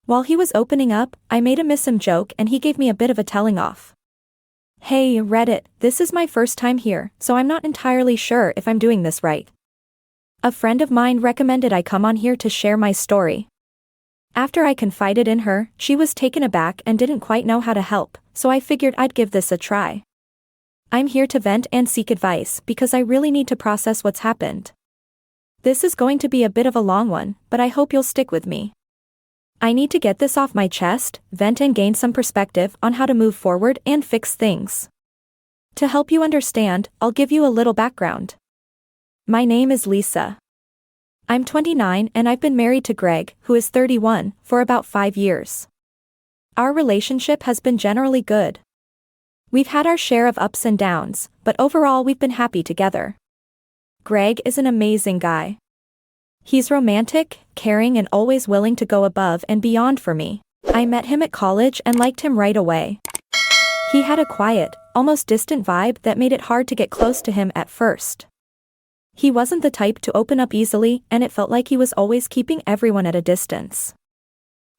While he was opening up, I made a Mistimed joke and he gave me a bit of a telling off. "Hey, Reddit, this is my first time here, so I'm not entirely sure if I'm doing this right. A friend of mine recommended I come on here to share my story. After I confided in her, she was taken aback and didn't quite know how to help, so I figured I'd give this a try. I'm here to vent and seek advice because I really need to process what's happened. This is going to be a bit of a long one, but I hope you'll stick with me. I need to get this off my chest, vent and gain some perspective on how to move forward and fix things. To help you understand, I'll give you a little background. My name is Lisa. I'm 29 and I've been married to Greg, who is 31, for about 5 years. Our relationship has been generally good. We've had our share of ups and downs, but overall we've been happy together. Greg is an amazing guy. He's romantic, caring and always willing to go above and beyond for me. I met him at college and liked him right away. He had a quiet, almost distant vibe that made it hard to get close to him at first. He wasn't the type to open up easily and it felt like he was always keeping everyone at a distance.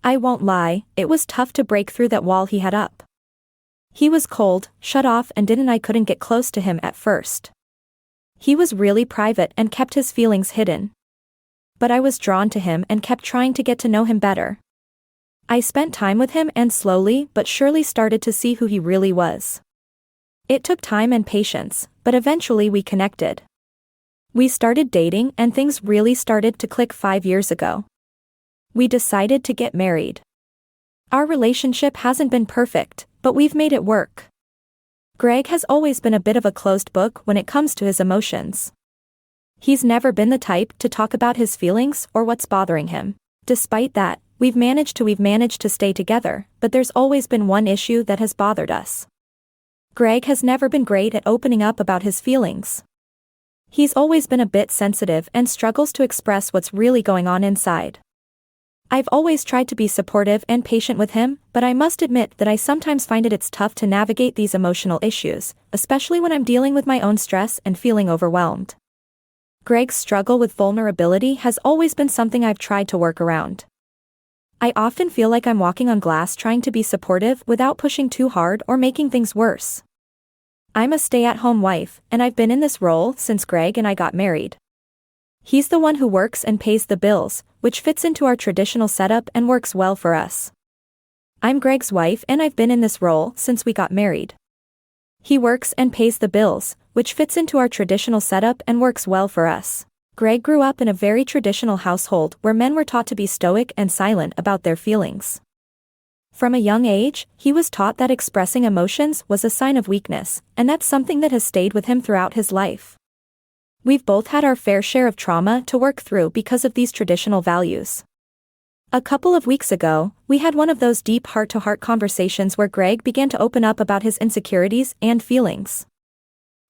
I won't lie, it was tough to break through that wall he had up. He was cold, shut off and I couldn't get close to him at first. He was really private and kept his feelings hidden. But I was drawn to him and kept trying to get to know him better. I spent time with him and slowly but surely started to see who he really was. It took time and patience, but eventually we connected. We started dating and things really started to click 5 years ago. We decided to get married. Our relationship hasn't been perfect, but we've made it work. Greg has always been a bit of a closed book when it comes to his emotions. He's never been the type to talk about his feelings or what's bothering him. Despite that, we've managed to stay together, but there's always been one issue that has bothered us. Greg has never been great at opening up about his feelings. He's always been a bit sensitive and struggles to express what's really going on inside. I've always tried to be supportive and patient with him, but I must admit that I sometimes find it's tough to navigate these emotional issues, especially when I'm dealing with my own stress and feeling overwhelmed. Greg's struggle with vulnerability has always been something I've tried to work around. I often feel like I'm walking on glass trying to be supportive without pushing too hard or making things worse. I'm a stay-at-home wife, and I've been in this role since Greg and I got married. He's the one who works and pays the bills, which fits into our traditional setup and works well for us. I'm Greg's wife and I've been in this role since we got married. He works and pays the bills, which fits into our traditional setup and works well for us. Greg grew up in a very traditional household where men were taught to be stoic and silent about their feelings. From a young age, he was taught that expressing emotions was a sign of weakness, and that's something that has stayed with him throughout his life. We've both had our fair share of trauma to work through because of these traditional values. A couple of weeks ago, we had one of those deep heart-to-heart conversations where Greg began to open up about his insecurities and feelings.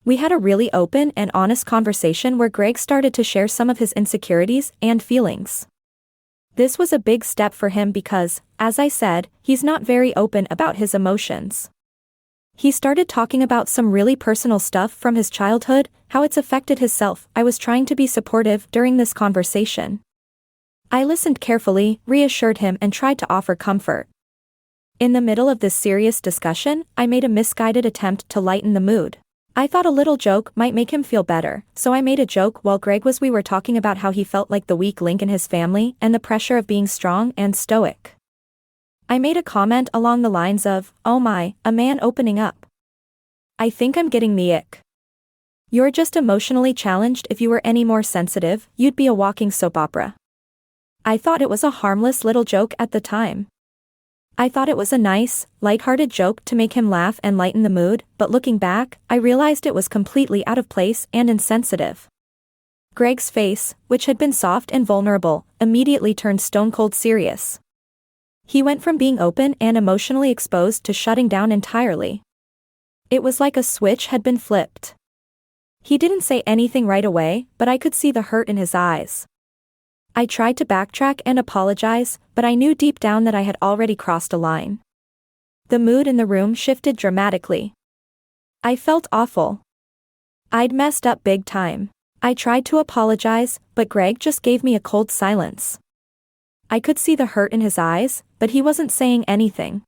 We had a really open and honest conversation where Greg started to share some of his insecurities and feelings. This was a big step for him because, as I said, he's not very open about his emotions. He started talking about some really personal stuff from his childhood, how it's affected his self. I was trying to be supportive during this conversation. I listened carefully, reassured him and tried to offer comfort. In the middle of this serious discussion, I made a misguided attempt to lighten the mood. I thought a little joke might make him feel better, so I made a joke while we were talking about how he felt like the weak link in his family and the pressure of being strong and stoic. I made a comment along the lines of, "Oh my, a man opening up. I think I'm getting the ick. You're just emotionally challenged. If you were any more sensitive, you'd be a walking soap opera." I thought it was a harmless little joke at the time. I thought it was a nice, lighthearted joke to make him laugh and lighten the mood, but looking back, I realized it was completely out of place and insensitive. Greg's face, which had been soft and vulnerable, immediately turned stone-cold serious. He went from being open and emotionally exposed to shutting down entirely. It was like a switch had been flipped. He didn't say anything right away, but I could see the hurt in his eyes. I tried to backtrack and apologize, but I knew deep down that I had already crossed a line. The mood in the room shifted dramatically. I felt awful. I'd messed up big time. I tried to apologize, but Greg just gave me a cold silence. I could see the hurt in his eyes, but he wasn't saying anything.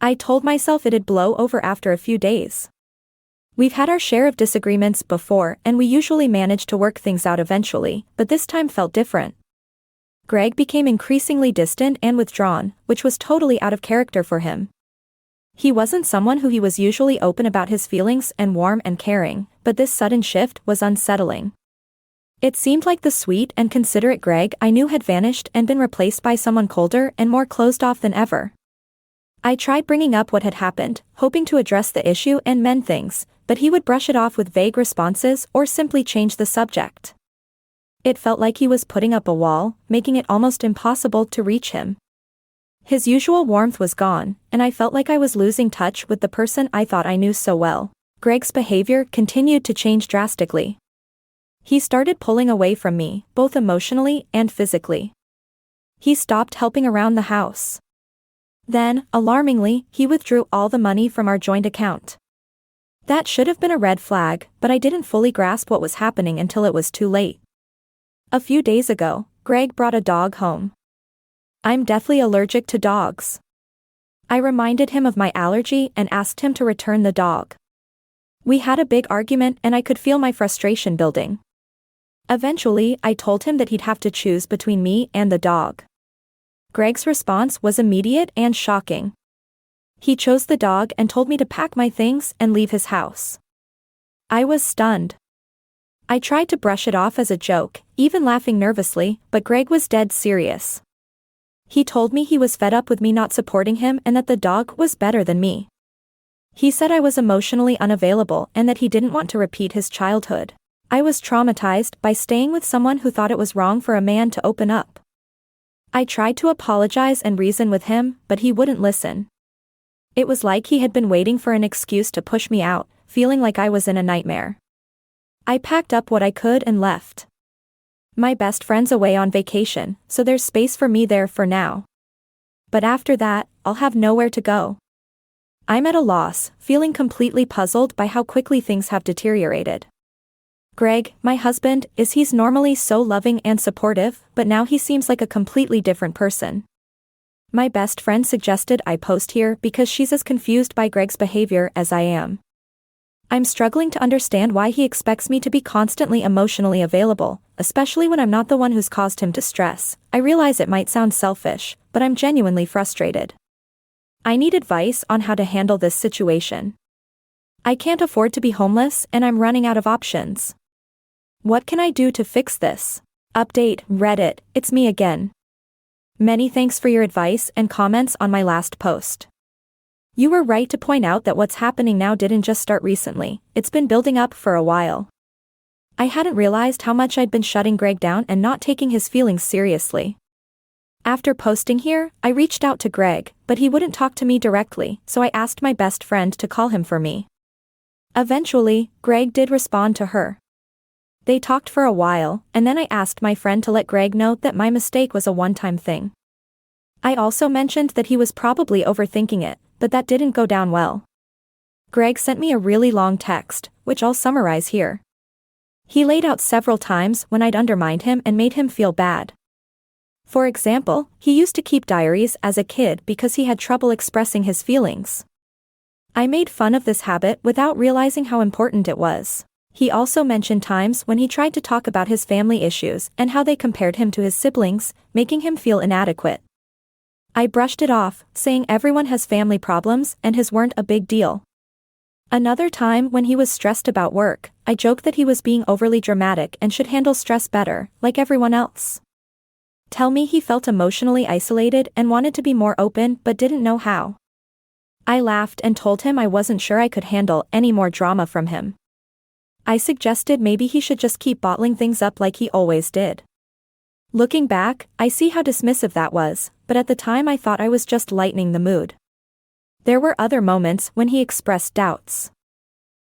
I told myself it'd blow over after a few days. We've had our share of disagreements before and we usually manage to work things out eventually, but this time felt different. Greg became increasingly distant and withdrawn, which was totally out of character for him. He wasn't someone who he was usually open about his feelings and warm and caring, but this sudden shift was unsettling. It seemed like the sweet and considerate Greg I knew had vanished and been replaced by someone colder and more closed off than ever. I tried bringing up what had happened, hoping to address the issue and mend things, but he would brush it off with vague responses or simply change the subject. It felt like he was putting up a wall, making it almost impossible to reach him. His usual warmth was gone, and I felt like I was losing touch with the person I thought I knew so well. Greg's behavior continued to change drastically. He started pulling away from me, both emotionally and physically. He stopped helping around the house. Then, alarmingly, he withdrew all the money from our joint account. That should have been a red flag, but I didn't fully grasp what was happening until it was too late. A few days ago, Greg brought a dog home. I'm deathly allergic to dogs. I reminded him of my allergy and asked him to return the dog. We had a big argument and I could feel my frustration building. Eventually, I told him that he'd have to choose between me and the dog. Greg's response was immediate and shocking. He chose the dog and told me to pack my things and leave his house. I was stunned. I tried to brush it off as a joke, even laughing nervously, but Greg was dead serious. He told me he was fed up with me not supporting him and that the dog was better than me. He said I was emotionally unavailable and that he didn't want to repeat his childhood. I was traumatized by staying with someone who thought it was wrong for a man to open up. I tried to apologize and reason with him, but he wouldn't listen. It was like he had been waiting for an excuse to push me out, feeling like I was in a nightmare. I packed up what I could and left. My best friend's away on vacation, so there's space for me there for now. But after that, I'll have nowhere to go. I'm at a loss, feeling completely puzzled by how quickly things have deteriorated. Greg, my husband, he's normally so loving and supportive, but now he seems like a completely different person. My best friend suggested I post here because she's as confused by Greg's behavior as I am. I'm struggling to understand why he expects me to be constantly emotionally available, especially when I'm not the one who's caused him distress. I realize it might sound selfish, but I'm genuinely frustrated. I need advice on how to handle this situation. I can't afford to be homeless and I'm running out of options. What can I do to fix this? Update, Reddit, it's me again. Many thanks for your advice and comments on my last post. You were right to point out that what's happening now didn't just start recently, it's been building up for a while. I hadn't realized how much I'd been shutting Greg down and not taking his feelings seriously. After posting here, I reached out to Greg, but he wouldn't talk to me directly, so I asked my best friend to call him for me. Eventually, Greg did respond to her. They talked for a while, and then I asked my friend to let Greg know that my mistake was a one-time thing. I also mentioned that he was probably overthinking it, but that didn't go down well. Greg sent me a really long text, which I'll summarize here. He laid out several times when I'd undermined him and made him feel bad. For example, he used to keep diaries as a kid because he had trouble expressing his feelings. I made fun of this habit without realizing how important it was. He also mentioned times when he tried to talk about his family issues and how they compared him to his siblings, making him feel inadequate. I brushed it off, saying everyone has family problems and his weren't a big deal. Another time when he was stressed about work, I joked that he was being overly dramatic and should handle stress better, like everyone else. Tell me he felt emotionally isolated and wanted to be more open but didn't know how. I laughed and told him I wasn't sure I could handle any more drama from him. I suggested maybe he should just keep bottling things up like he always did. Looking back, I see how dismissive that was, but at the time I thought I was just lightening the mood. There were other moments when he expressed doubts.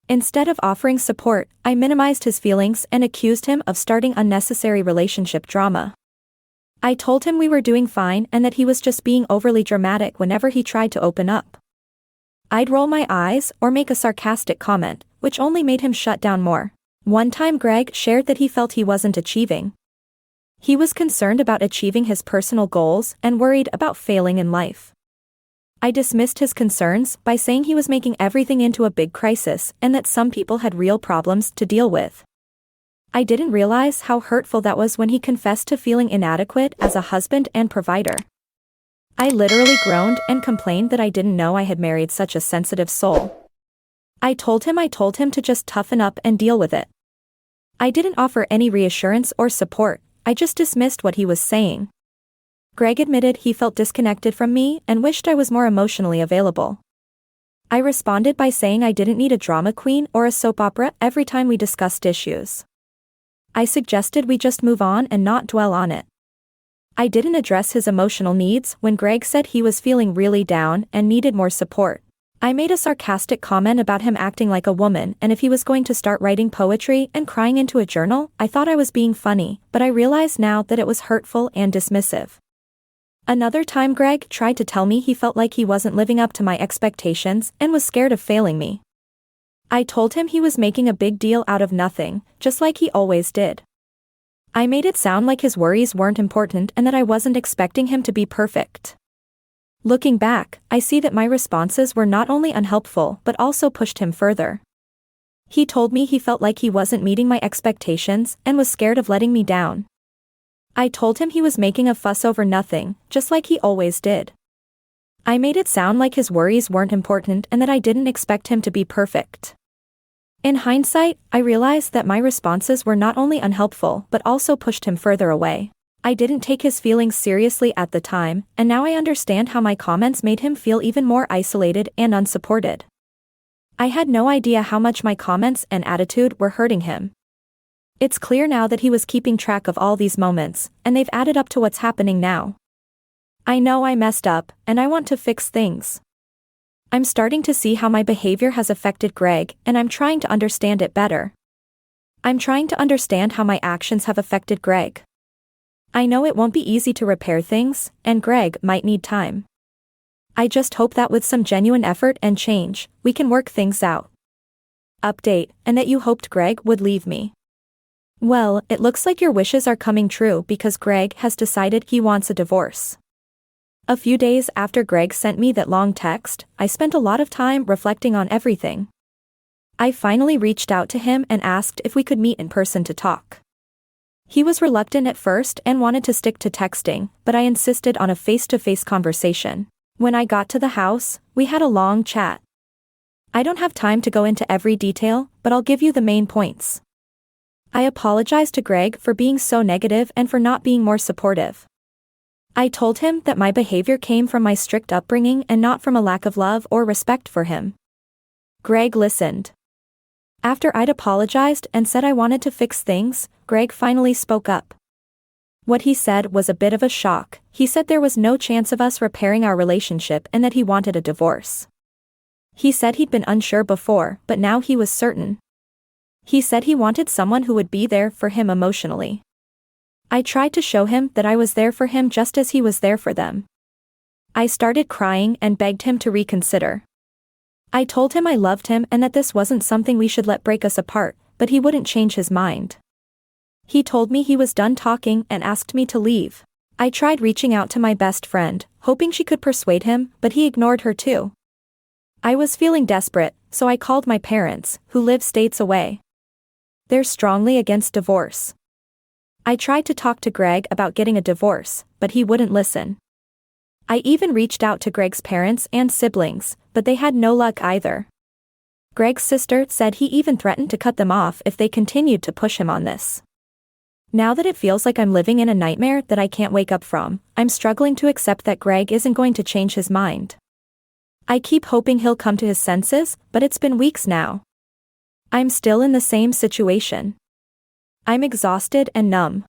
Instead of offering support, I minimized his feelings and accused him of starting unnecessary relationship drama. I told him we were doing fine and that he was just being overly dramatic whenever he tried to open up. I'd roll my eyes or make a sarcastic comment, which only made him shut down more. One time Greg shared that he felt he wasn't achieving. He was concerned about achieving his personal goals and worried about failing in life. I dismissed his concerns by saying he was making everything into a big crisis and that some people had real problems to deal with. I didn't realize how hurtful that was when he confessed to feeling inadequate as a husband and provider. I literally groaned and complained that I didn't know I had married such a sensitive soul. I told him to just toughen up and deal with it. I didn't offer any reassurance or support, I just dismissed what he was saying. Greg admitted he felt disconnected from me and wished I was more emotionally available. I responded by saying I didn't need a drama queen or a soap opera every time we discussed issues. I suggested we just move on and not dwell on it. I didn't address his emotional needs when Greg said he was feeling really down and needed more support. I made a sarcastic comment about him acting like a woman, and if he was going to start writing poetry and crying into a journal, I thought I was being funny, but I realize now that it was hurtful and dismissive. Another time Greg tried to tell me he felt like he wasn't living up to my expectations and was scared of failing me. I told him he was making a big deal out of nothing, just like he always did. I made it sound like his worries weren't important and that I wasn't expecting him to be perfect. Looking back, I see that my responses were not only unhelpful but also pushed him further. He told me he felt like he wasn't meeting my expectations and was scared of letting me down. I told him he was making a fuss over nothing, just like he always did. I made it sound like his worries weren't important and that I didn't expect him to be perfect. In hindsight, I realized that my responses were not only unhelpful but also pushed him further away. I didn't take his feelings seriously at the time, and now I understand how my comments made him feel even more isolated and unsupported. I had no idea how much my comments and attitude were hurting him. It's clear now that he was keeping track of all these moments, and they've added up to what's happening now. I know I messed up, and I want to fix things. I'm starting to see how my behavior has affected Greg, and I'm trying to understand it better. I'm trying to understand how my actions have affected Greg. I know it won't be easy to repair things, and Greg might need time. I just hope that with some genuine effort and change, we can work things out. Update, and that you hoped Greg would leave me. Well, it looks like your wishes are coming true because Greg has decided he wants a divorce. A few days after Greg sent me that long text, I spent a lot of time reflecting on everything. I finally reached out to him and asked if we could meet in person to talk. He was reluctant at first and wanted to stick to texting, but I insisted on a face-to-face conversation. When I got to the house, we had a long chat. I don't have time to go into every detail, but I'll give you the main points. I apologized to Greg for being so negative and for not being more supportive. I told him that my behavior came from my strict upbringing and not from a lack of love or respect for him. Greg listened. After I'd apologized and said I wanted to fix things, Greg finally spoke up. What he said was a bit of a shock. He said there was no chance of us repairing our relationship and that he wanted a divorce. He said he'd been unsure before, but now he was certain. He said he wanted someone who would be there for him emotionally. I tried to show him that I was there for him just as he was there for them. I started crying and begged him to reconsider. I told him I loved him and that this wasn't something we should let break us apart, but he wouldn't change his mind. He told me he was done talking and asked me to leave. I tried reaching out to my best friend, hoping she could persuade him, but he ignored her too. I was feeling desperate, so I called my parents, who live states away. They're strongly against divorce. I tried to talk to Greg about getting a divorce, but he wouldn't listen. I even reached out to Greg's parents and siblings, but they had no luck either. Greg's sister said he even threatened to cut them off if they continued to push him on this. Now that it feels like I'm living in a nightmare that I can't wake up from, I'm struggling to accept that Greg isn't going to change his mind. I keep hoping he'll come to his senses, but it's been weeks now. I'm still in the same situation. I'm exhausted and numb.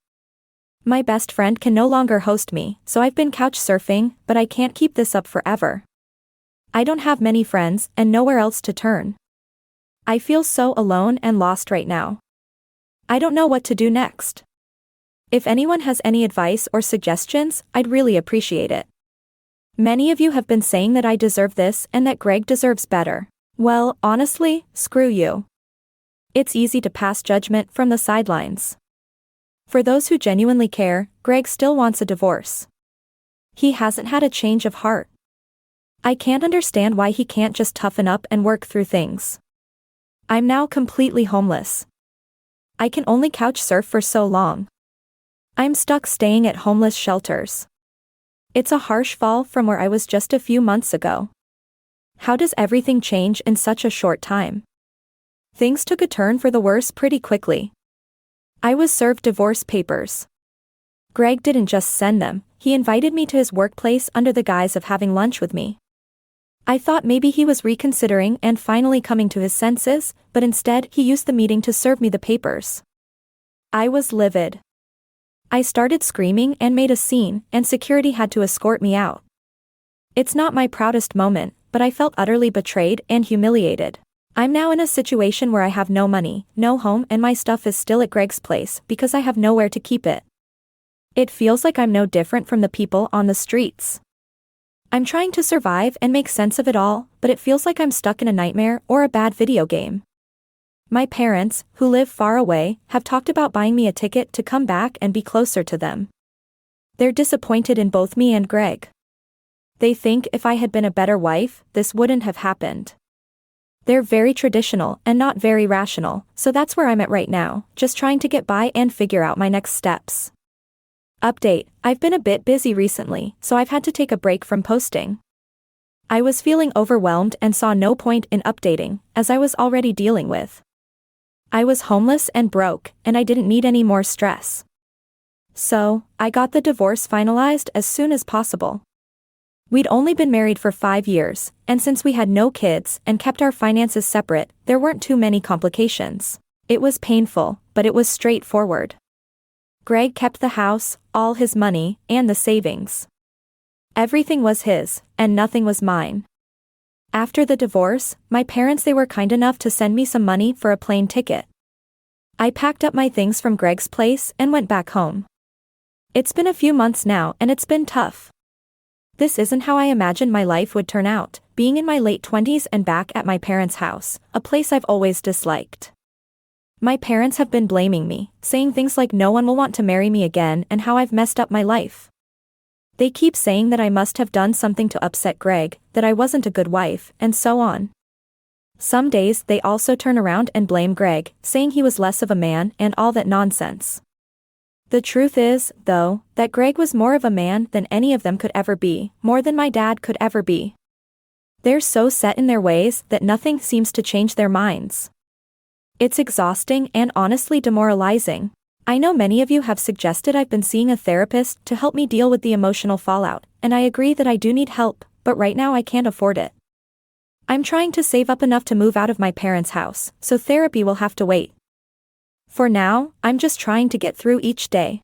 My best friend can no longer host me, so I've been couch surfing, but I can't keep this up forever. I don't have many friends and nowhere else to turn. I feel so alone and lost right now. I don't know what to do next. If anyone has any advice or suggestions, I'd really appreciate it. Many of you have been saying that I deserve this and that Greg deserves better. Well, honestly, screw you. It's easy to pass judgment from the sidelines. For those who genuinely care, Greg still wants a divorce. He hasn't had a change of heart. I can't understand why he can't just toughen up and work through things. I'm now completely homeless. I can only couch surf for so long. I'm stuck staying at homeless shelters. It's a harsh fall from where I was just a few months ago. How does everything change in such a short time? Things took a turn for the worse pretty quickly. I was served divorce papers. Greg didn't just send them, he invited me to his workplace under the guise of having lunch with me. I thought maybe he was reconsidering and finally coming to his senses, but instead he used the meeting to serve me the papers. I was livid. I started screaming and made a scene, and security had to escort me out. It's not my proudest moment, but I felt utterly betrayed and humiliated. I'm now in a situation where I have no money, no home, and my stuff is still at Greg's place because I have nowhere to keep it. It feels like I'm no different from the people on the streets. I'm trying to survive and make sense of it all, but it feels like I'm stuck in a nightmare or a bad video game. My parents, who live far away, have talked about buying me a ticket to come back and be closer to them. They're disappointed in both me and Greg. They think if I had been a better wife, this wouldn't have happened. They're very traditional and not very rational, so that's where I'm at right now, just trying to get by and figure out my next steps. Update: I've been a bit busy recently, so I've had to take a break from posting. I was feeling overwhelmed and saw no point in updating, as I was already dealing with. I was homeless and broke, and I didn't need any more stress. So, I got the divorce finalized as soon as possible. We'd only been married for 5 years, and since we had no kids and kept our finances separate, there weren't too many complications. It was painful, but it was straightforward. Greg kept the house, all his money, and the savings. Everything was his, and nothing was mine. After the divorce, my parents they were kind enough to send me some money for a plane ticket. I packed up my things from Greg's place and went back home. It's been a few months now and it's been tough. This isn't how I imagined my life would turn out, being in my late 20s and back at my parents' house, a place I've always disliked. My parents have been blaming me, saying things like no one will want to marry me again and how I've messed up my life. They keep saying that I must have done something to upset Greg, that I wasn't a good wife, and so on. Some days they also turn around and blame Greg, saying he was less of a man and all that nonsense. The truth is, though, that Greg was more of a man than any of them could ever be, more than my dad could ever be. They're so set in their ways that nothing seems to change their minds. It's exhausting and honestly demoralizing. I know many of you have suggested I've been seeing a therapist to help me deal with the emotional fallout, and I agree that I do need help, but right now I can't afford it. I'm trying to save up enough to move out of my parents' house, so therapy will have to wait. For now, I'm just trying to get through each day.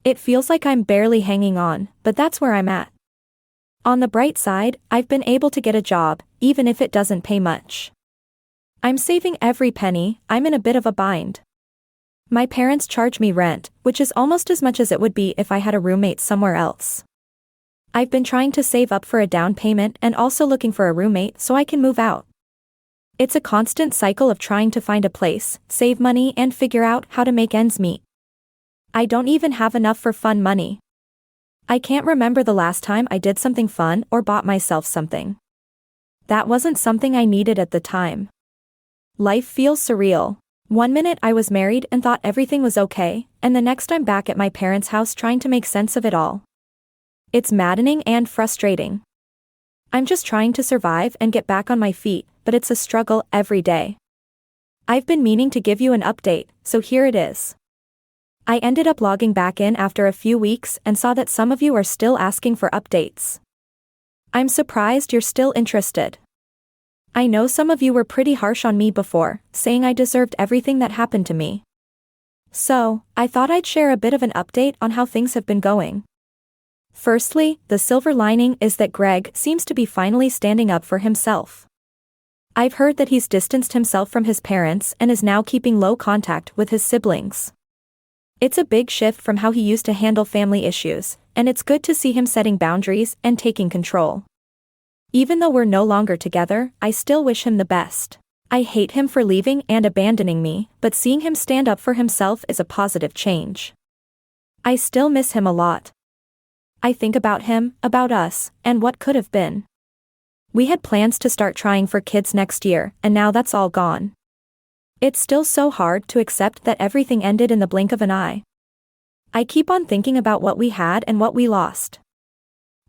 It feels like I'm barely hanging on, but that's where I'm at. On the bright side, I've been able to get a job, even if it doesn't pay much. I'm saving every penny. I'm in a bit of a bind. My parents charge me rent, which is almost as much as it would be if I had a roommate somewhere else. I've been trying to save up for a down payment and also looking for a roommate so I can move out. It's a constant cycle of trying to find a place, save money, and figure out how to make ends meet. I don't even have enough for fun money. I can't remember the last time I did something fun or bought myself something. That wasn't something I needed at the time. Life feels surreal. One minute I was married and thought everything was okay, and the next I'm back at my parents' house trying to make sense of it all. It's maddening and frustrating. I'm just trying to survive and get back on my feet, but it's a struggle every day. I've been meaning to give you an update, so here it is. I ended up logging back in after a few weeks and saw that some of you are still asking for updates. I'm surprised you're still interested. I know some of you were pretty harsh on me before, saying I deserved everything that happened to me. So, I thought I'd share a bit of an update on how things have been going. Firstly, the silver lining is that Greg seems to be finally standing up for himself. I've heard that he's distanced himself from his parents and is now keeping low contact with his siblings. It's a big shift from how he used to handle family issues, and it's good to see him setting boundaries and taking control. Even though we're no longer together, I still wish him the best. I hate him for leaving and abandoning me, but seeing him stand up for himself is a positive change. I still miss him a lot. I think about him, about us, and what could have been. We had plans to start trying for kids next year, and now that's all gone. It's still so hard to accept that everything ended in the blink of an eye. I keep on thinking about what we had and what we lost.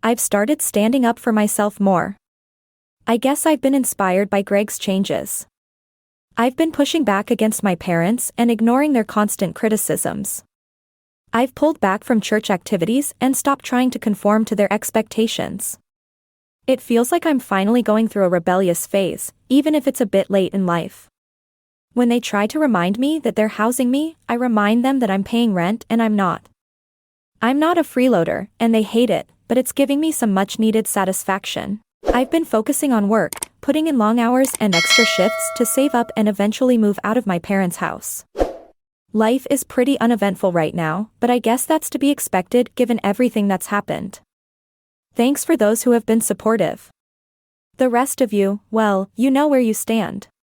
I've started standing up for myself more. I guess I've been inspired by Greg's changes. I've been pushing back against my parents and ignoring their constant criticisms. I've pulled back from church activities and stopped trying to conform to their expectations. It feels like I'm finally going through a rebellious phase, even if it's a bit late in life. When they try to remind me that they're housing me, I remind them that I'm paying rent and I'm not. I'm not a freeloader, and they hate it, but it's giving me some much-needed satisfaction. I've been focusing on work, putting in long hours and extra shifts to save up and eventually move out of my parents' house. Life is pretty uneventful right now, but I guess that's to be expected given everything that's happened. Thanks for those who have been supportive. The rest of you, well, you know where you stand.